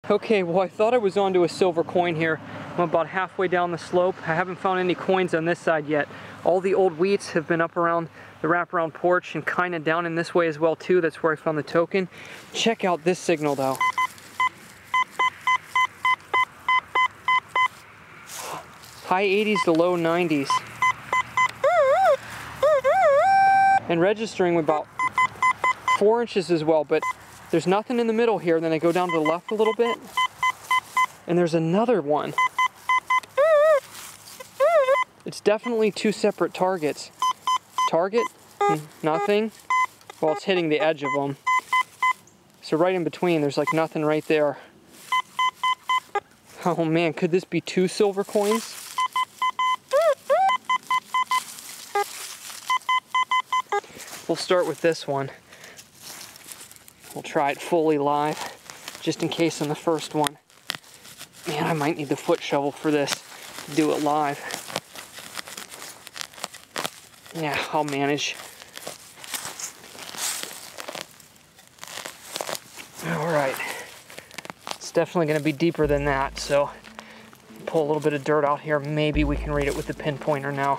Okay, well I thought I was onto a silver coin here. I'm about halfway down the slope. I haven't found any coins on this side yet. All the old wheats have been up around the wraparound porch and kind of down in this way as well too. That's where I found the token. Check out this signal though. High 80s to low 90s. And registering with about 4 inches as well, but there's nothing in the middle here. Then I go down to the left a little bit, and there's another one. It's definitely two separate targets. Target, nothing. Well, it's hitting the edge of them. So right in between, there's like nothing right there. Oh man, could this be 2 silver coins? We'll start with this one. We'll try it fully live, just in case on the first one. Man, I might need the foot shovel for this, to do it live. Yeah, I'll manage. Alright. It's definitely going to be deeper than that, so pull a little bit of dirt out here. Maybe we can read it with the pinpointer now.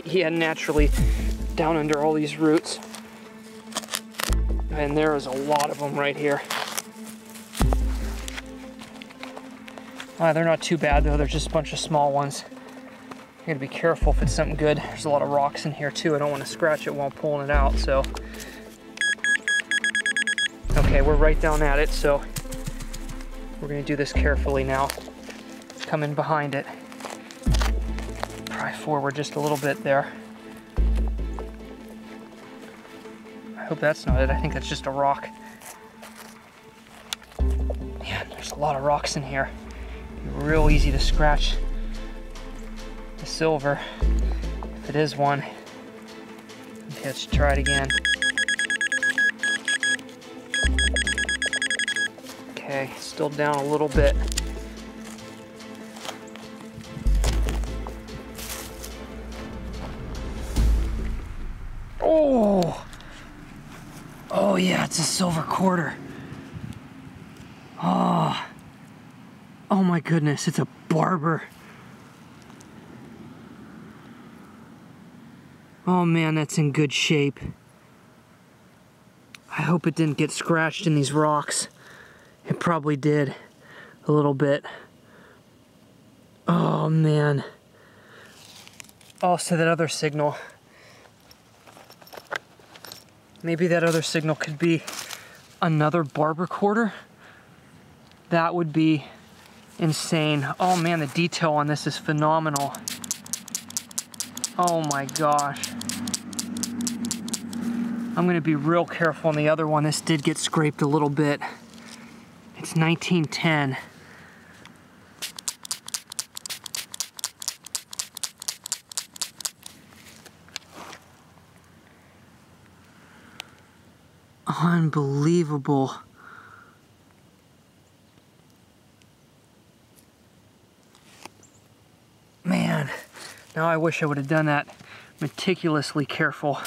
Yeah, naturally down under all these roots. And there is a lot of them right here. They're not too bad though, they're just a bunch of small ones. I gotta be careful if it's something good. There's a lot of rocks in here too. I don't want to scratch it while pulling it out, so. Okay, we're right down at it, so we're gonna do this carefully now. Come in behind it. Pry forward just a little bit there. I hope that's not it. I think that's just a rock. Man, there's a lot of rocks in here. Real easy to scratch the silver, if it is one. Okay, let's try it again. Okay, still down a little bit. Oh! Oh yeah, it's a silver quarter. Oh. Oh my goodness, it's a barber. Oh man, that's in good shape. I hope it didn't get scratched in these rocks. It probably did, a little bit. Oh man. Oh, so that other signal. Maybe that other signal could be another barber quarter? That would be insane. Oh man, the detail on this is phenomenal. Oh my gosh. I'm gonna be real careful on the other one. This did get scraped a little bit. It's 1910. Unbelievable. Man, now I wish I would have done that meticulously careful.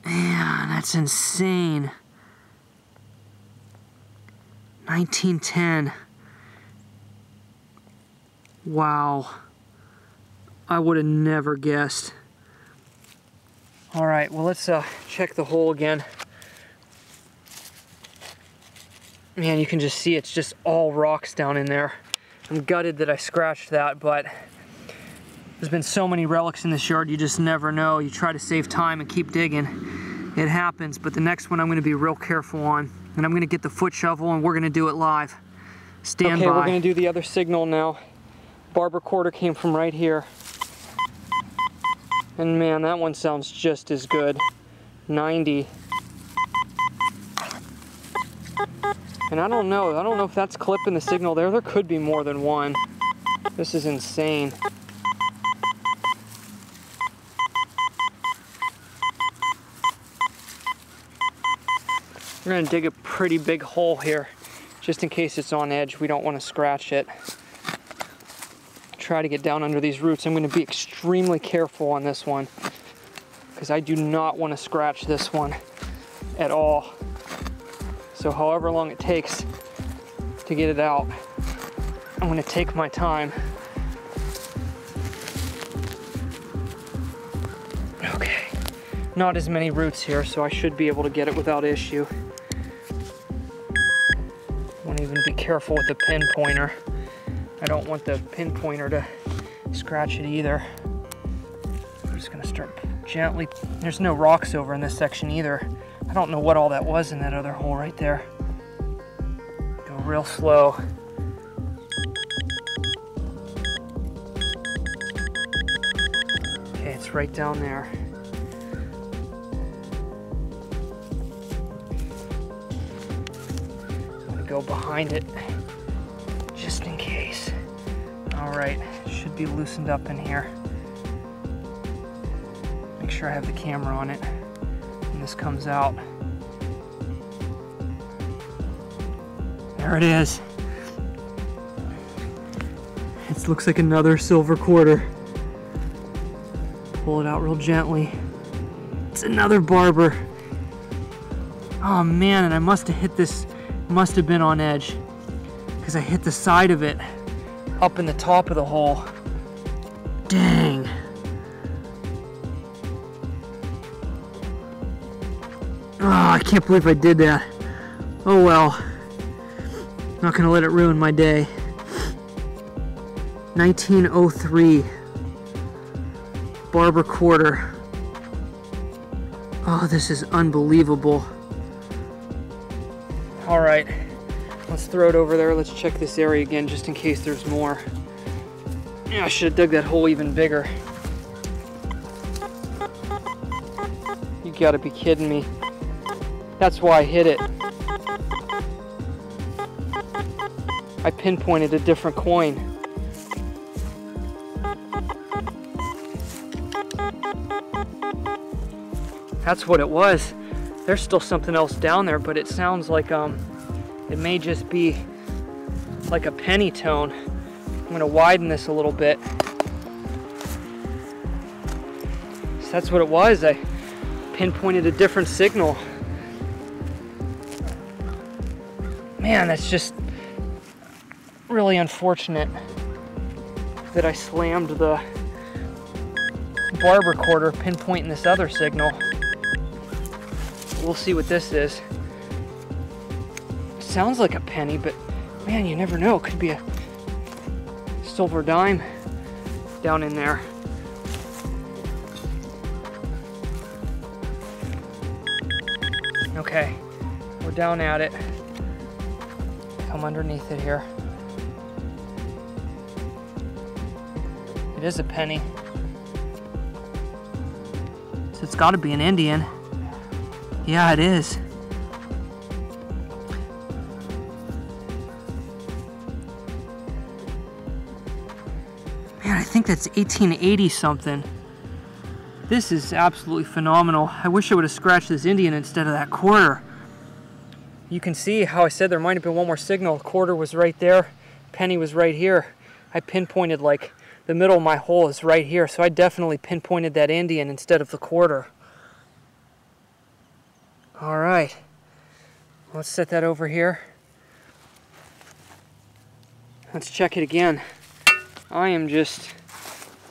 Man, that's insane. 1910. Wow. I would have never guessed. All right, well, let's check the hole again. Man, you can just see it's just all rocks down in there. I'm gutted that I scratched that, but there's been so many relics in this yard, you just never know. You try to save time and keep digging. It happens, but the next one I'm gonna be real careful on. And I'm gonna get the foot shovel and we're gonna do it live. Stand by. Okay, we're gonna do the other signal now. Barber quarter came from right here. And man, that one sounds just as good. 90. And I don't know if that's clipping the signal there. There could be more than one. This is insane. We're gonna dig a pretty big hole here, just in case it's on edge. We don't want to scratch it. Try to get down under these roots. I'm gonna be extremely careful on this one, because I do not want to scratch this one at all. So however long it takes to get it out, I'm gonna take my time. Okay, not as many roots here, so I should be able to get it without issue. I want to even be careful with the pinpointer. I don't want the pinpointer to scratch it either. I'm just gonna start gently. There's no rocks over in this section either. I don't know what all that was in that other hole right there. Go real slow. Okay, it's right down there. I'm gonna go behind it just in case. All right, should be loosened up in here. Make sure I have the camera on it when this comes out. There it is. It looks like another silver quarter. Pull it out real gently. It's another barber. Oh man, and I must have hit this, must have been on edge, because I hit the side of it up in the top of the hole. Dang. Oh, I can't believe I did that. Oh well. Not gonna let it ruin my day. 1903 barber quarter. Oh, this is unbelievable. All right, let's throw it over there. Let's check this area again just in case there's more. Yeah, I should have dug that hole even bigger. You gotta be kidding me. That's why I hit it. I pinpointed a different coin. That's what it was. There's still something else down there, but it sounds like it may just be like a penny tone. I'm gonna widen this a little bit. So that's what it was. I pinpointed a different signal. Man, that's just really unfortunate that I slammed the barber quarter pinpointing this other signal. We'll see what this is. Sounds like a penny, but man, you never know. It could be a silver dime down in there. Okay, we're down at it. Come underneath it here. It is a penny. So it's got to be an Indian. Yeah, it is. Man, I think that's 1880 something. This is absolutely phenomenal. I wish I would have scratched this Indian instead of that quarter. You can see how I said there might have been one more signal. Quarter was right there, penny was right here. I pinpointed like the middle of my hole is right here, so I definitely pinpointed that Indian instead of the quarter. All right, let's set that over here. Let's check it again. I am just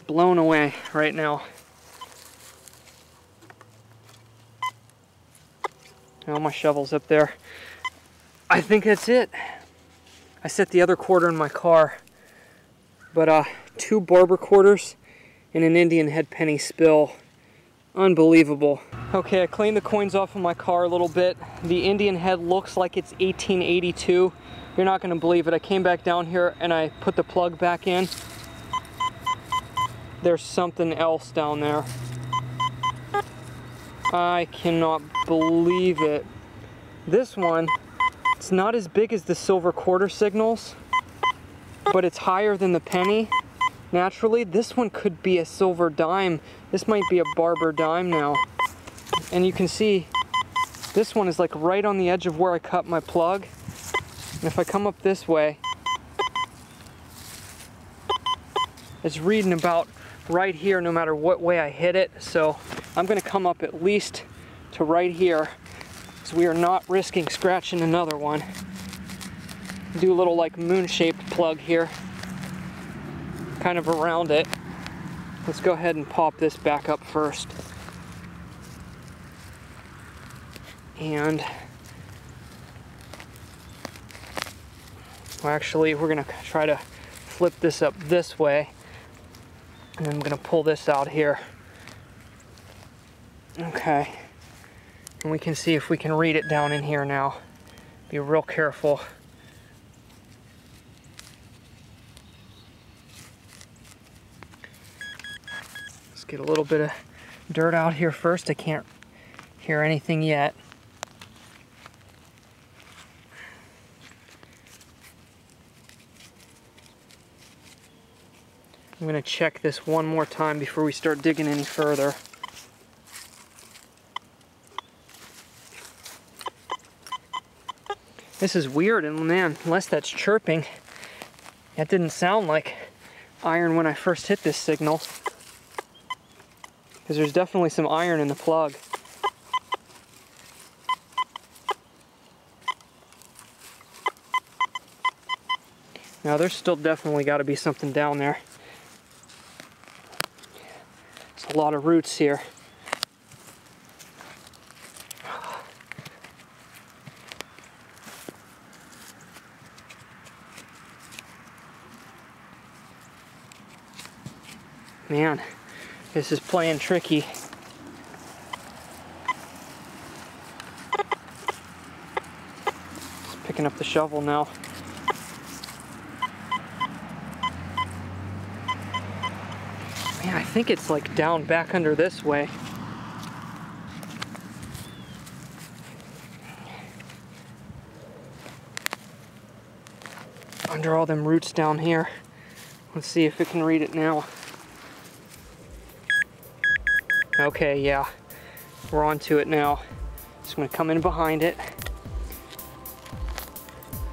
blown away right now. Now my shovel's up there. I think that's it. I set the other quarter in my car, but 2 barber quarters and an Indian head penny spill. Unbelievable. Okay, I cleaned the coins off of my car a little bit. The Indian head looks like it's 1882. You're not gonna believe it. I came back down here and I put the plug back in. There's something else down there. I cannot believe it. This one, it's not as big as the silver quarter signals, but it's higher than the penny. Naturally, this one could be a silver dime. This might be a barber dime now. And you can see This one is like right on the edge of where I cut my plug. And if I come up this way, it's reading about right here no matter what way I hit it. So I'm gonna come up at least to right here, because we are not risking scratching another one. Do a little like moon-shaped plug here, kind of around it. Let's go ahead and pop this back up first. And well, actually, we're gonna try to flip this up this way, and then I'm gonna pull this out here. Okay, and we can see if we can read it down in here now. Be real careful. Let's get a little bit of dirt out here first. I can't hear anything yet. I'm going to check this one more time before we start digging any further. This is weird, and man, unless that's chirping, that didn't sound like iron when I first hit this signal. Because there's definitely some iron in the plug. Now there's still definitely got to be something down there. There's a lot of roots here. Man, this is playing tricky. Just picking up the shovel now. Man, I think it's like down back under this way. Under all them roots down here. Let's see if it can read it now. Okay, yeah, we're on to it now. Just gonna come in behind it.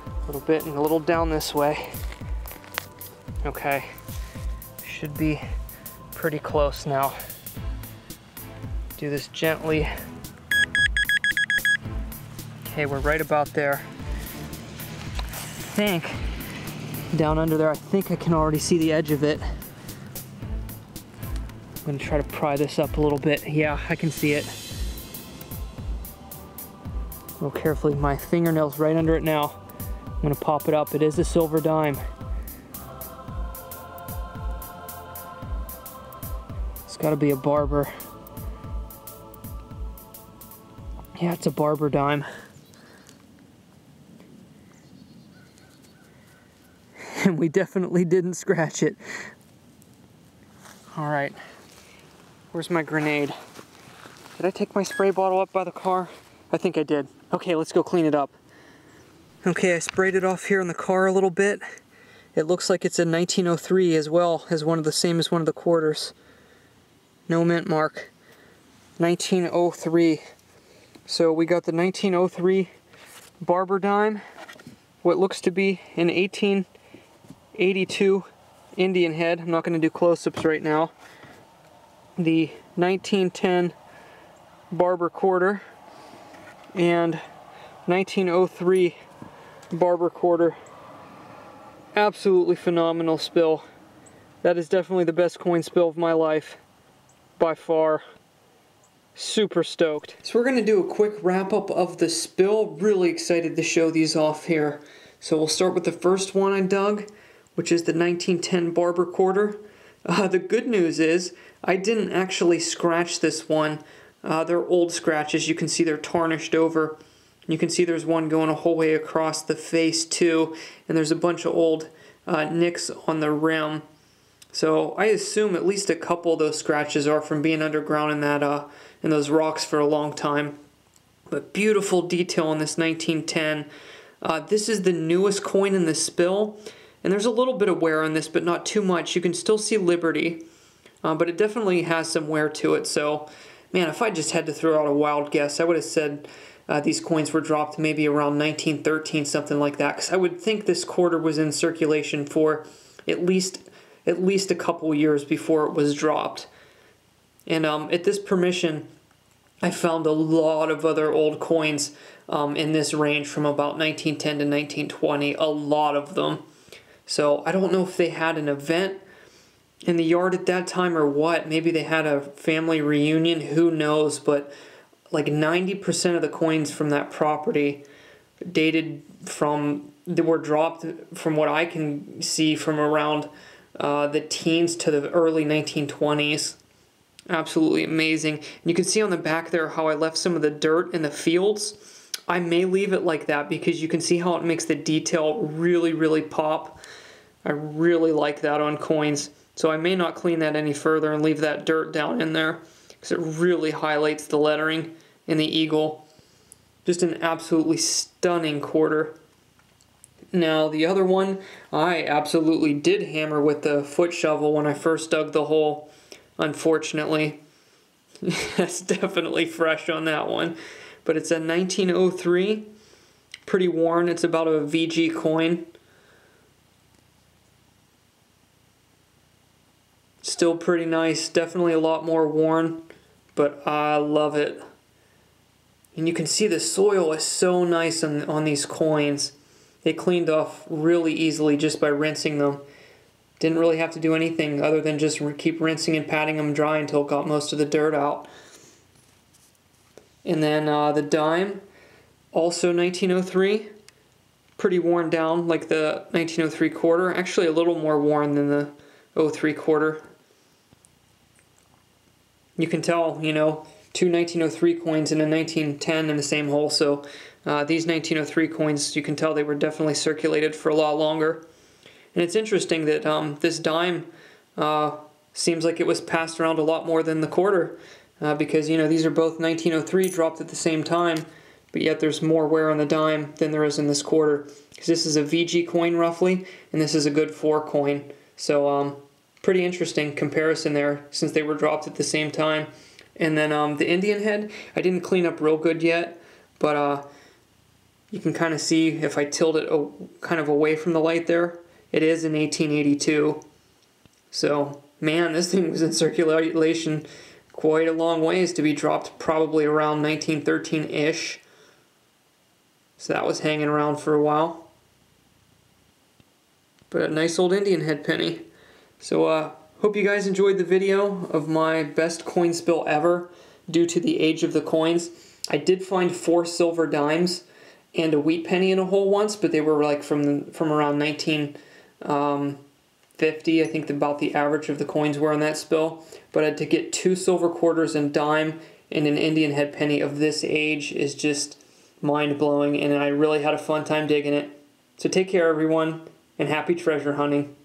A little bit and a little down this way. Okay, should be pretty close now. Do this gently. Okay, we're right about there. I think, down under there, I think I can already see the edge of it. I'm gonna try to pry this up a little bit. Yeah, I can see it. Real carefully, my fingernail's right under it now. I'm gonna pop it up. It is a silver dime. It's gotta be a Barber. Yeah, it's a Barber dime. And we definitely didn't scratch it. All right. Where's my grenade? Did I take my spray bottle up by the car? I think I did. Okay, let's go clean it up. Okay, I sprayed it off here in the car a little bit. It looks like it's a 1903 as well as one of the same as one of the quarters. No mint mark. 1903. So we got the 1903 Barber dime. What looks to be an 1882 Indian head. I'm not going to do close-ups right now. The 1910 Barber quarter and 1903 Barber quarter. Absolutely phenomenal spill. That is definitely the best coin spill of my life by far. Super stoked. So we're going to do a quick wrap up of the spill. Really excited to show these off here. So we'll start with the first one I dug, which is the 1910 Barber quarter. The good news is I didn't actually scratch this one. They're old scratches. You can see they're tarnished over. You can see there's one going a whole way across the face too, and there's a bunch of old nicks on the rim. So I assume at least a couple of those scratches are from being underground in that in those rocks for a long time. But beautiful detail on this 1910. This is the newest coin in the spill. And there's a little bit of wear on this, but not too much. You can still see Liberty, but it definitely has some wear to it. So, man, if I just had to throw out a wild guess, I would have said these coins were dropped maybe around 1913, something like that, because I would think this quarter was in circulation for at least a couple years before it was dropped. And at this permission, I found a lot of other old coins in this range from about 1910 to 1920, a lot of them. So I don't know if they had an event in the yard at that time or what. Maybe they had a family reunion, who knows, but like 90% of the coins from that property were dropped, from what I can see, from around the teens to the early 1920s. Absolutely amazing. And you can see on the back there how I left some of the dirt in the fields. I may leave it like that because you can see how it makes the detail really, really pop. I really like that on coins. So I may not clean that any further and leave that dirt down in there because it really highlights the lettering in the eagle. Just an absolutely stunning quarter. Now the other one, I absolutely did hammer with the foot shovel when I first dug the hole. Unfortunately, that's definitely fresh on that one. But it's a 1903, pretty worn. It's about a VG coin. Still pretty nice, definitely a lot more worn, but I love it. And you can see the soil is so nice on these coins. They cleaned off really easily just by rinsing them. Didn't really have to do anything other than just keep rinsing and patting them dry until it got most of the dirt out. And then the dime, also 1903, pretty worn down like the 1903 quarter. Actually a little more worn than the 03 quarter. You can tell, you know, two 1903 coins and a 1910 in the same hole. So these 1903 coins, you can tell they were definitely circulated for a lot longer. And it's interesting that this dime seems like it was passed around a lot more than the quarter because, you know, these are both 1903 dropped at the same time, but yet there's more wear on the dime than there is in this quarter. Because this is a VG coin roughly, and this is a good 4 coin. So pretty interesting comparison there since they were dropped at the same time. And then the Indian head, I didn't clean up real good yet, but you can kind of see if I tilt it kind of away from the light there, it is in 1882. So, man, this thing was in circulation quite a long ways to be dropped probably around 1913-ish. So that was hanging around for a while. But a nice old Indian head penny. So, hope you guys enjoyed the video of my best coin spill ever due to the age of the coins. I did find 4 silver dimes and a wheat penny in a hole once, but they were like from around 1950. I think about the average of the coins were on that spill. But to get 2 silver quarters and dime and an Indian head penny of this age is just mind-blowing, and I really had a fun time digging it. So take care, everyone, and happy treasure hunting.